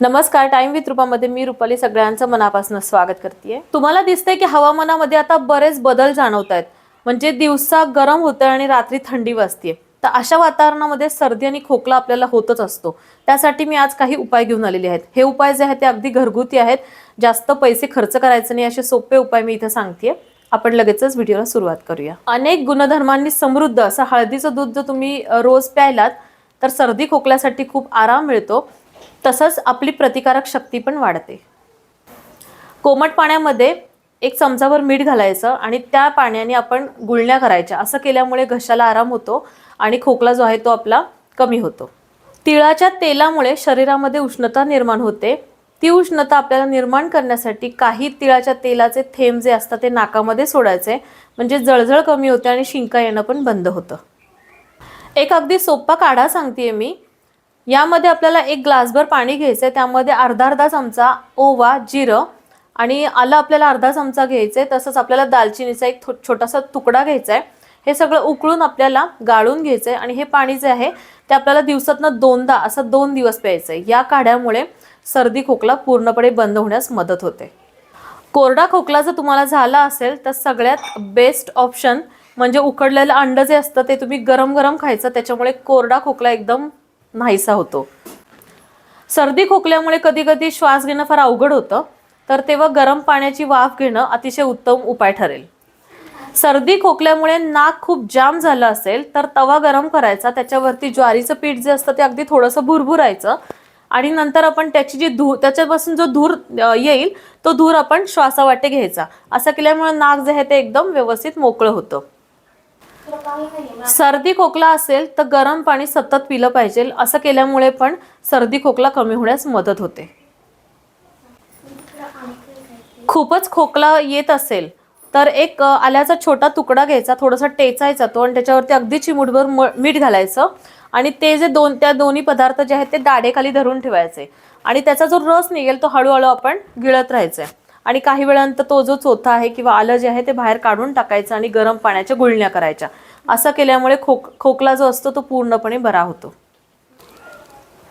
नमस्कार, time with रूपामध्ये मी रुपाली सगळ्यांचं मनापासून स्वागत करते। तुम्हाला दिसतंय की हवामानामध्ये आता बरेच बदल जाणवत आहेत। म्हणजे दिवसा गरम होतं आणि रात्री थंडी वाजते। तर अशा वातावरणामध्ये सर्दी आणि खोकला आपल्याला होतच असतो। त्यासाठी मी आज काही उपाय घेऊन आलेले आहेत। हे उपाय जे आहेत ते अगदी घरगुती आहेत, जास्त पैसे खर्च करायचे नाही असे सोपे उपाय मी इथे सांगतेय। आपण लगेचच व्हिडिओला सुरुवात करूया। अनेक गुणधर्मांनी समृद्ध असं हळदीचं दूध जर तुम्ही रोज प्यायलात तर सर्दी खोकल्यासाठी खूप आराम मिळतो। तसंच आपली प्रतिकारक शक्ती पण वाढते। कोमट पाण्यामध्ये 1 चमचाभर मीठ घालायचं आणि त्या पाण्याने आपण गुळण्या करायच्या। असं केल्यामुळे घशाला आराम होतो आणि खोकला जो आहे तो आपला कमी होतो। तिळाच्या तेलामुळे शरीरामध्ये उष्णता निर्माण होते। ती उष्णता आपल्याला निर्माण करण्यासाठी काही तिळाच्या तेलाचे थेंब जे असतात ते नाकामध्ये सोडायचे, म्हणजे जळजळ कमी होते आणि शिंका येणं पण बंद होतं। एक अगदी सोपा काढा सांगतेय मी। यामध्ये आपल्याला 1 ग्लासभर पाणी घ्यायचं आहे। त्यामध्ये अर्धा चमचा ओवा, जिरं आणि आलं आपल्याला अर्धा चमचा घ्यायचंय। तसंच आपल्याला दालचिनीचा एक छोटासा तुकडा घ्यायचा आहे। हे सगळं उकळून आपल्याला गाळून घ्यायचंय आणि हे पाणी जे आहे ते आपल्याला दिवसातनं 2दा असं 2 दिवस प्यायचंय। या काढ्यामुळे सर्दी खोकला पूर्णपणे बंद होण्यास मदत होते। कोरडा खोकला जर तुम्हाला झाला असेल तर सगळ्यात बेस्ट ऑप्शन म्हणजे उकडलेलं अंड जे असतं ते तुम्ही गरम गरम खायचं। त्याच्यामुळे कोरडा खोकला एकदम नाहीसा होतो। सर्दी खोकल्यामुळे कधी कधी श्वास घेणं फार अवघड होतं, तर तेव्हा गरम पाण्याची वाफ घेणं अतिशय उत्तम उपाय ठरेल। सर्दी खोकल्यामुळे नाक खूप जाम झालं असेल तर तवा गरम करायचा, त्याच्यावरती ज्वारीचं पीठ जे असतं ते अगदी थोडंसं भुरभुरायचं आणि नंतर आपण त्याची जी त्याच्यापासून जो धूर येईल तो धूर आपण श्वासावाटे घ्यायचा। असं केल्यामुळे नाक जे आहे ते एकदम व्यवस्थित मोकळं होतं। सर्दी खोकला असेल तर गरम पाणी सतत पिलं पाहिजे। असं केल्यामुळे पण सर्दी खोकला कमी होण्यास मदत होते। खूपच खोकला येत असेल तर एक आल्याचा छोटा तुकडा घ्यायचा, थोडासा टेचायचा तो आणि त्याच्यावरती अगदी चिमूटभर मीठ घालायचं आणि ते जे त्या दोन्ही पदार्थ जे आहेत ते दाढेखाली धरून ठेवायचे आणि त्याचा जो रस निघेल तो हळूहळू आपण गिळत राहायचा आणि काही वेळानंतर तो जो चोथा आहे किंवा आलं जे आहे ते बाहेर काढून टाकायचं आणि गरम पाण्याच्या गुळण्या करायच्या। असं केल्यामुळे खोकला जो असतो तो पूर्णपणे बरा होतो।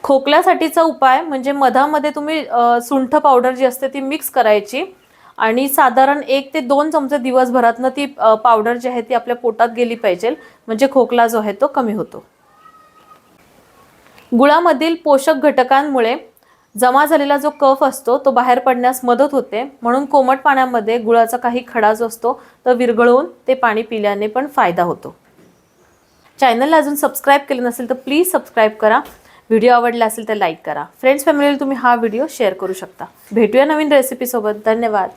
खोकल्यासाठीचा उपाय म्हणजे मधामध्ये तुम्ही सुंठ पावडर जी असते ती मिक्स करायची आणि साधारण 1 ते 2 चमचे दिवसभरातनं ती पावडर जी आहे ती आपल्या पोटात गेली पाहिजे, म्हणजे खोकला जो आहे तो कमी होतो। गुळामधील पोषक घटकांमुळे जमा झालेला जो कफ असतो तो बाहेर पडण्यास मदत होते। म्हणून कोमट पाण्यामध्ये गुळाचा काही खडा जो असतो तो विरघळवून ते पाणी पिल्याने पण फायदा होतो। चॅनलला अजून सबस्क्राइब केलं नसेल तर प्लीज सबस्क्राइब करा। व्हिडिओ आवडला असेल तर लाईक करा। फ्रेंड्स फॅमिलीला तुम्ही हा व्हिडिओ शेअर करू शकता। भेटूया नवीन रेसिपी सोबत। धन्यवाद।